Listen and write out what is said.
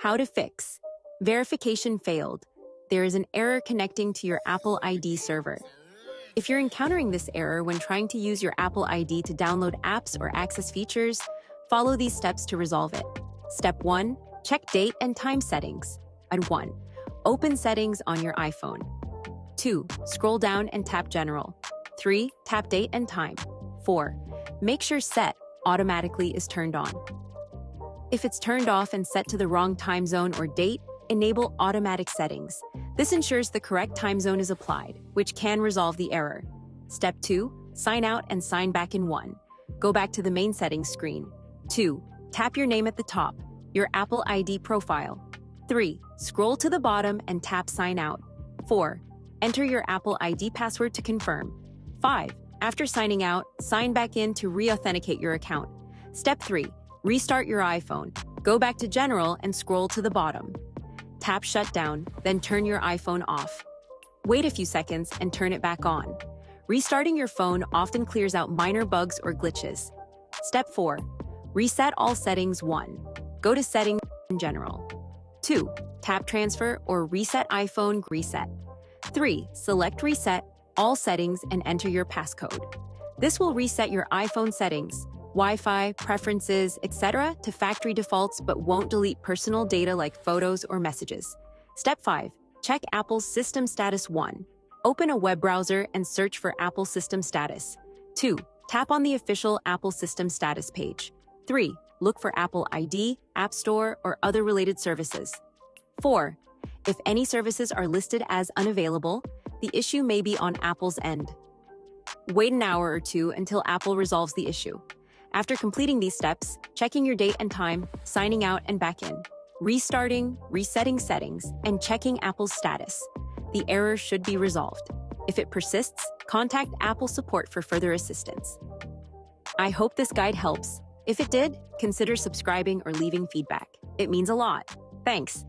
How to fix. Verification failed. There is an error connecting to your Apple ID server. If you're encountering this error when trying to use your Apple ID to download apps or access features, follow these steps to resolve it. Step 1. Check date and time settings. And 1. Open settings on your iPhone. 2. Scroll down and tap General. 3. Tap date and time. 4. Make sure Set automatically is turned on. If it's turned off and set to the wrong time zone or date, enable automatic settings. This ensures the correct time zone is applied, which can resolve the error. Step 2. Sign out and sign back in. 1. Go back to the main settings screen. 2. Tap your name at the top, your Apple ID profile. 3. Scroll to the bottom and tap Sign Out. 4. Enter your Apple ID password to confirm. 5. After signing out, sign back in to re-authenticate your account. Step 3. Restart your iPhone. Go back to General and scroll to the bottom. Tap Shutdown, then turn your iPhone off. Wait a few seconds and turn it back on. Restarting your phone often clears out minor bugs or glitches. Step 4. Reset all settings. 1. Go to Settings in General. 2. Tap Transfer or Reset iPhone Reset. 3. Select Reset all settings and enter your passcode. This will reset your iPhone settings, Wi-Fi, preferences, etc. to factory defaults but won't delete personal data like photos or messages. Step 5. Check Apple's System Status. 1. Open a web browser and search for Apple System Status. 2. Tap on the official Apple System Status page. 3. Look for Apple ID, App Store, or other related services. 4. If any services are listed as unavailable, the issue may be on Apple's end. Wait an hour or two until Apple resolves the issue. After completing these steps, checking your date and time, signing out and back in, restarting, resetting settings, and checking Apple's status, the error should be resolved. If it persists, contact Apple support for further assistance. I hope this guide helps. If it did, consider subscribing or leaving feedback. It means a lot. Thanks.